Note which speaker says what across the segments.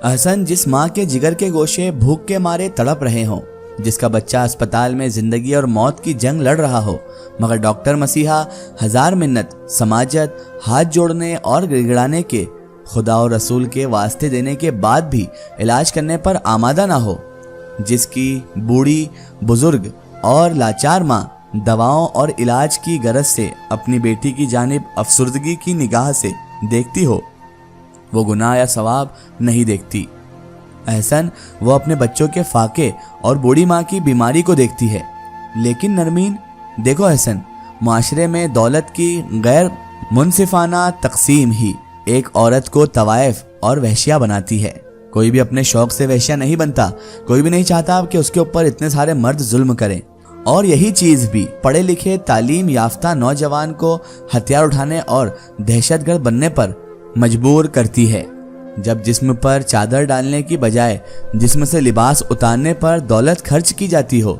Speaker 1: احسن جس ماں کے جگر کے گوشے بھوک کے مارے تڑپ رہے ہوں، جس کا بچہ اسپتال میں زندگی اور موت کی جنگ لڑ رہا ہو، مگر ڈاکٹر مسیحا ہزار منت، سماجت، ہاتھ جوڑنے اور گڑگڑانے کے، خدا اور رسول کے واسطے دینے کے بعد بھی علاج کرنے پر آمادہ نہ ہو، جس کی بوڑھی، بزرگ اور لاچار ماں دواؤں اور علاج کی غرض سے اپنی بیٹی کی جانب افسردگی کی نگاہ سے دیکھتی ہو، وہ گناہ یا ثواب نہیں دیکھتی۔ احسن وہ اپنے بچوں کے فاقے اور بوڑھی ماں کی بیماری کو دیکھتی ہے۔ لیکن نرمین دیکھو احسن، معاشرے میں دولت کی غیر منصفانہ تقسیم ہی ایک عورت کو طوائف اور وحشیہ بناتی ہے۔ کوئی بھی اپنے شوق سے وحشیہ نہیں بنتا، کوئی بھی نہیں چاہتا کہ اس کے اوپر اتنے سارے مرد ظلم کریں، اور یہی چیز بھی پڑھے لکھے تعلیم یافتہ نوجوان کو ہتھیار اٹھانے اور دہشت گرد بننے پر مجبور کرتی ہے۔ جب جسم پر چادر ڈالنے کی بجائے جسم سے لباس اتارنے پر دولت خرچ کی جاتی ہو،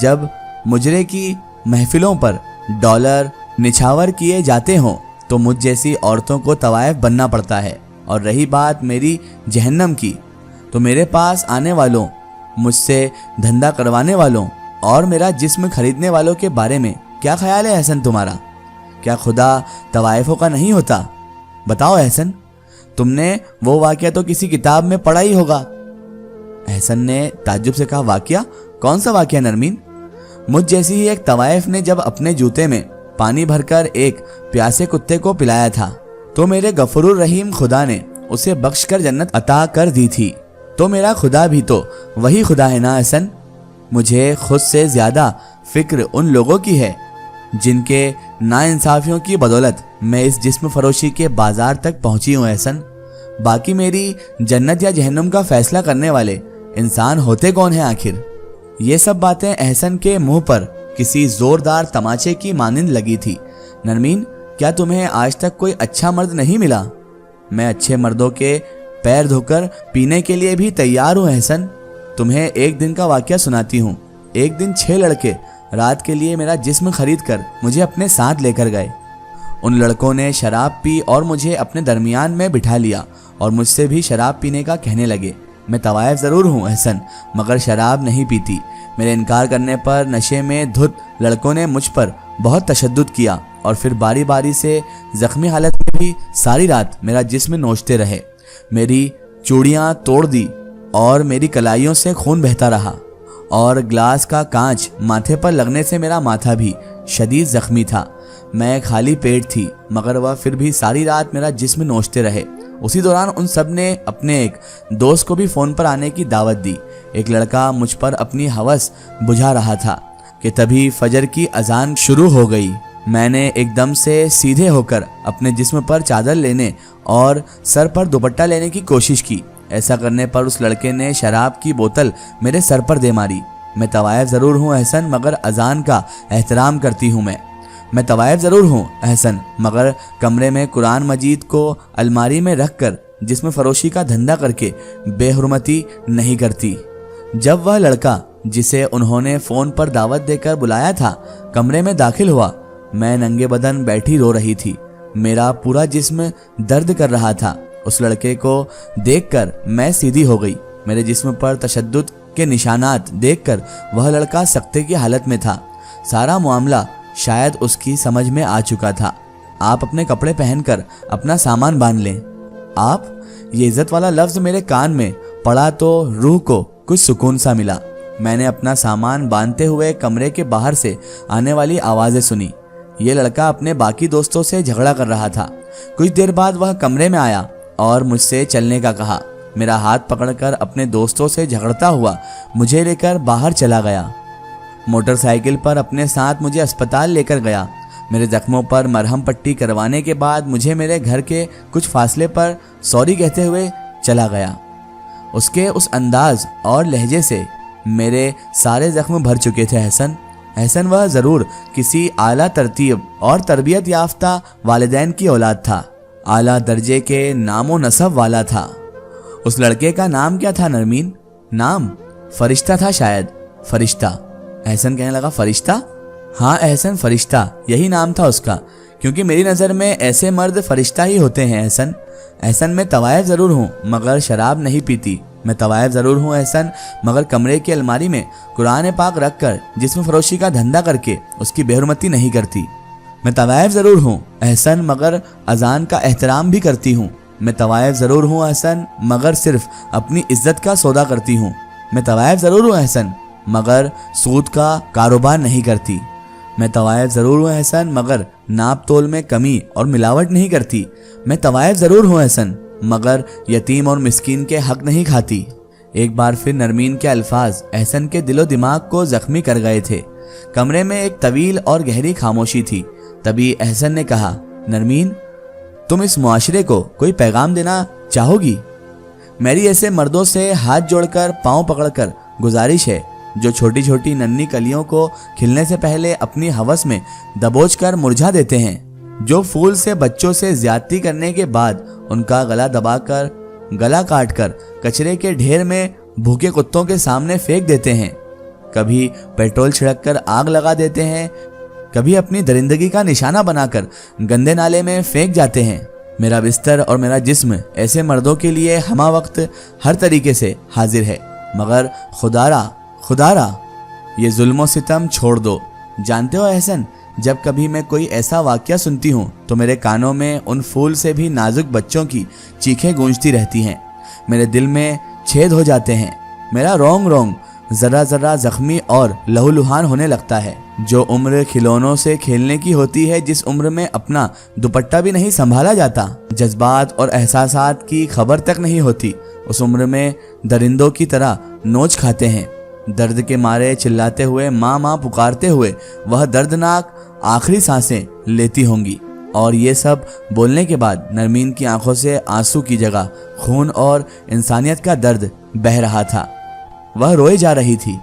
Speaker 1: جب مجرے کی محفلوں پر ڈالر نچھاور کیے جاتے ہوں، تو مجھ جیسی عورتوں کو طوائف بننا پڑتا ہے۔ اور رہی بات میری جہنم کی، تو میرے پاس آنے والوں، مجھ سے دھندا کروانے والوں اور میرا جسم خریدنے والوں کے بارے میں کیا خیال ہے احسن تمہارا؟ کیا خدا طوائفوں کا نہیں ہوتا؟ بتاؤ احسن، تم نے وہ واقعہ تو کسی کتاب میں پڑھا ہی ہوگا۔ احسن نے تعجب سے کہا، واقعہ؟ کون سا واقعہ نرمین؟ مجھ جیسی ہی ایک طوائف نے جب اپنے جوتے میں پانی بھر کر ایک پیاسے کتے کو پلایا تھا، تو میرے غفور الرحیم خدا نے اسے بخش کر جنت عطا کر دی تھی۔ تو میرا خدا بھی تو وہی خدا ہے نا احسن؟ مجھے خود سے زیادہ فکر ان لوگوں کی ہے جن کے ناانصافیوں کی بدولت میں اس جسم فروشی کے بازار تک پہنچی ہوں احسن۔ باقی میری جنت یا جہنم کا فیصلہ کرنے والے انسان ہوتے کون ہیں آخر؟ یہ سب باتیں احسن کے منہ پر کسی زوردار تماچے کی مانند لگی تھی۔ نرمین کیا تمہیں آج تک کوئی اچھا مرد نہیں ملا؟ میں اچھے مردوں کے پیر دھو کر پینے کے لیے بھی تیار ہوں احسن۔ تمہیں ایک دن کا واقعہ سناتی ہوں۔ ایک دن 6 لڑکے رات کے لیے میرا جسم خرید کر مجھے اپنے ساتھ لے کر گئے۔ ان لڑکوں نے شراب پی اور مجھے اپنے درمیان میں بٹھا لیا اور مجھ سے بھی شراب پینے کا کہنے لگے۔ میں طوائف ضرور ہوں احسن، مگر شراب نہیں پیتی۔ میرے انکار کرنے پر نشے میں دھت لڑکوں نے مجھ پر بہت تشدد کیا اور پھر باری باری سے زخمی حالت میں بھی ساری رات میرا جسم نوچتے رہے۔ میری چوڑیاں توڑ دی اور میری کلائیوں سے خون بہتا رہا، اور گلاس کا کانچ ماتھے پر لگنے سے میرا ماتھا بھی شدید زخمی تھا۔ میں خالی پیٹ تھی، مگر وہ پھر بھی ساری رات میرا جسم نوچتے رہے۔ اسی دوران ان سب نے اپنے ایک دوست کو بھی فون پر آنے کی دعوت دی۔ ایک لڑکا مجھ پر اپنی ہوس بجھا رہا تھا کہ تبھی فجر کی اذان شروع ہو گئی۔ میں نے ایک دم سے سیدھے ہو کر اپنے جسم پر چادر لینے اور سر پر دوپٹہ لینے کی کوشش کی۔ ایسا کرنے پر اس لڑکے نے شراب کی بوتل میرے سر پر دے ماری۔ میں طوائف ضرور ہوں احسن، مگر اذان کا احترام کرتی ہوں۔ میں طوائف ضرور ہوں احسن، مگر کمرے میں قرآن مجید کو الماری میں رکھ کر جسم فروشی کا دھندا کر کے بے حرمتی نہیں کرتی۔ جب وہ لڑکا جسے انہوں نے فون پر دعوت دے کر بلایا تھا کمرے میں داخل ہوا، میں ننگے بدن بیٹھی رو رہی تھی۔ میرا پورا جسم درد کر رہا تھا۔ اس لڑکے کو دیکھ کر میں سیدھی ہو گئی۔ میرے جسم پر تشدد کے نشانات دیکھ کر وہ لڑکا سکتے کی حالت میں تھا۔ سارا معاملہ شاید اس کی سمجھ میں آ چکا تھا۔ آپ اپنے کپڑے پہن کر اپنا سامان باندھ لیں۔ آپ، یہ عزت والا لفظ میرے کان میں پڑا تو روح کو کچھ سکون سا ملا۔ میں نے اپنا سامان باندھتے ہوئے کمرے کے باہر سے آنے والی آوازیں سنی۔ یہ لڑکا اپنے باقی دوستوں سے جھگڑا کر رہا تھا۔ کچھ دیر بعد وہ کمرے میں آیا اور مجھ سے چلنے کا کہا۔ میرا ہاتھ پکڑ کر اپنے دوستوں سے جھگڑتا ہوا مجھے لے کر باہر چلا گیا۔ موٹر سائیکل پر اپنے ساتھ مجھے اسپتال لے کر گیا۔ میرے زخموں پر مرہم پٹی کروانے کے بعد مجھے میرے گھر کے کچھ فاصلے پر سوری کہتے ہوئے چلا گیا۔ اس کے اس انداز اور لہجے سے میرے سارے زخم بھر چکے تھے احسن وہ ضرور کسی اعلیٰ ترتیب اور تربیت یافتہ والدین کی اولاد تھا، اعلیٰ درجے کے نام و نسب والا تھا۔ اس لڑکے کا نام کیا تھا نرمین؟ نام فرشتہ تھا شاید۔ فرشتہ؟ احسن کہنے لگا، فرشتہ؟ ہاں احسن، فرشتہ، یہی نام تھا اس کا۔ کیونکہ میری نظر میں ایسے مرد فرشتہ ہی ہوتے ہیں احسن۔ احسن میں طوائف ضرور ہوں مگر شراب نہیں پیتی۔ میں طوائف ضرور ہوں احسن مگر کمرے کی الماری میں قرآن پاک رکھ کر جسم فروشی کا دھندا کر کے اس کی بے حرمتی نہیں کرتی۔ میں طوائف ضرور ہوں احسن مگر اذان کا احترام بھی کرتی ہوں۔ میں طوائف ضرور ہوں احسن مگر صرف اپنی عزت کا سودا کرتی ہوں۔ میں طوائف ضرور ہوں احسن مگر سود کا کاروبار نہیں کرتی۔ میں طوائف ضرور ہوں احسن مگر ناپ تول میں کمی اور ملاوٹ نہیں کرتی۔ میں طوائف ضرور ہوں احسن مگر یتیم اور مسکین کے حق نہیں کھاتی۔ ایک بار پھر نرمین کے الفاظ احسن کے دل و دماغ کو زخمی کر گئے تھے۔ کمرے میں ایک طویل اور گہری خاموشی تھی۔ تبھی احسن نے کہا، نرمین تم اس معاشرے کو کوئی پیغام دینا چاہو گی؟ میری ایسے مردوں سے ہاتھ جوڑ کر پاؤں پکڑ کر گزارش ہے جو چھوٹی چھوٹی ننھی کلیوں کو کھلنے سے پہلے اپنی ہوس میں دبوچ کر مرجھا دیتے ہیں، جو پھول سے بچوں سے زیادتی کرنے کے بعد ان کا گلا دبا کر گلا کاٹ کر کچرے کے ڈھیر میں بھوکے کتوں کے سامنے پھینک دیتے ہیں، کبھی پیٹرول چھڑک کر آگ لگا دیتے ہیں، کبھی اپنی درندگی کا نشانہ بنا کر گندے نالے میں پھینک جاتے ہیں۔ میرا بستر اور میرا جسم ایسے مردوں کے لیے ہمہ وقت ہر طریقے سے حاضر ہے، مگر خدارا یہ ظلم و ستم چھوڑ دو۔ جانتے ہو احسن، جب کبھی میں کوئی ایسا واقعہ سنتی ہوں تو میرے کانوں میں ان پھول سے بھی نازک بچوں کی چیخیں گونجتی رہتی ہیں، میرے دل میں چھید ہو جاتے ہیں، میرا رونگ ذرا ذرا زخمی اور لہو لہان ہونے لگتا ہے۔ جو عمر کھلونوں سے کھیلنے کی ہوتی ہے، جس عمر میں اپنا دوپٹہ بھی نہیں سنبھالا جاتا، جذبات اور احساسات کی خبر تک نہیں ہوتی، اس عمر میں درندوں کی طرح نوچ کھاتے ہیں، درد کے مارے چلاتے ہوئے ماں ماں پکارتے ہوئے وہ دردناک آخری سانسیں لیتی ہوں گی۔ اور یہ سب بولنے کے بعد نرمین کی آنکھوں سے آنسو کی جگہ خون اور انسانیت کا درد بہہ رہا تھا، وہ روئے جا رہی تھی۔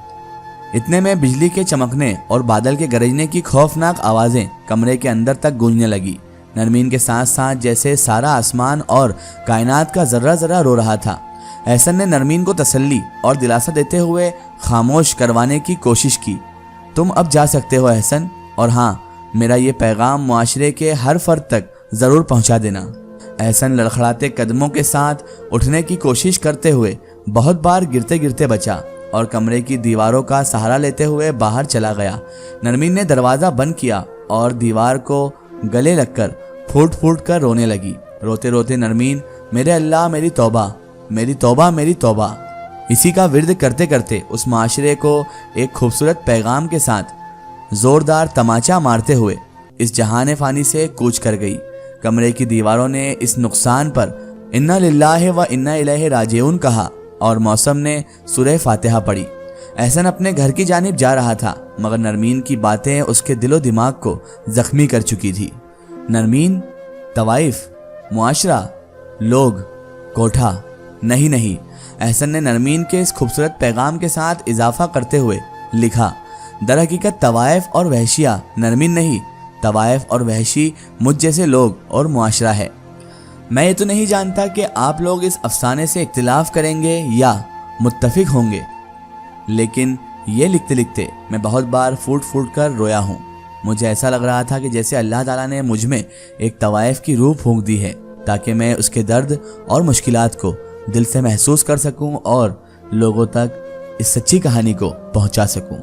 Speaker 1: اتنے میں بجلی کے چمکنے اور بادل کے گرجنے کی خوفناک آوازیں کمرے کے اندر تک گونجنے لگی۔ نرمین کے ساتھ ساتھ جیسے سارا آسمان اور کائنات کا ذرہ ذرہ رو رہا تھا۔ احسن نے نرمین کو تسلی اور دلاسا دیتے ہوئے خاموش کروانے کی کوشش کی۔ تم اب جا سکتے ہو احسن، اور ہاں، میرا یہ پیغام معاشرے کے ہر فرد تک ضرور پہنچا دینا۔ احسن لڑکھڑاتے قدموں کے ساتھ اٹھنے کی کوشش کرتے ہوئے بہت بار گرتے گرتے بچا اور کمرے کی دیواروں کا سہارا لیتے ہوئے باہر چلا گیا۔ نرمین نے دروازہ بند کیا اور دیوار کو گلے لگ کر پھوٹ پھوٹ کر رونے لگی۔ روتے روتے نرمین، میرے اللہ، میری توبہ، میری توبہ، میری توبہ، اسی کا ورد کرتے کرتے اس معاشرے کو ایک خوبصورت پیغام کے ساتھ زوردار تماچا مارتے ہوئے اس جہان فانی سے کوچ کر گئی۔ کمرے کی دیواروں نے اس نقصان پر انا للہ و انا الیہ راجعون کہا اور موسم نے سورہ فاتحہ پڑھی۔ احسن اپنے گھر کی جانب جا رہا تھا مگر نرمین کی باتیں اس کے دل و دماغ کو زخمی کر چکی تھی۔ نرمین، طوائف، معاشرہ، لوگ، کوٹھا، نہیں۔ احسن نے نرمین کے اس خوبصورت پیغام کے ساتھ اضافہ کرتے ہوئے لکھا، در حقیقت طوائف اور وحشیہ نرمین نہیں، طوائف اور وحشی مجھ جیسے لوگ اور معاشرہ ہے۔ میں یہ تو نہیں جانتا کہ آپ لوگ اس افسانے سے اختلاف کریں گے یا متفق ہوں گے، لیکن یہ لکھتے لکھتے میں بہت بار پھوٹ پھوٹ کر رویا ہوں۔ مجھے ایسا لگ رہا تھا کہ جیسے اللہ تعالیٰ نے مجھ میں ایک طوائف کی روح پھونک دی ہے تاکہ میں اس کے درد اور مشکلات کو دل سے محسوس کر سکوں اور لوگوں تک اس سچی کہانی کو پہنچا سکوں۔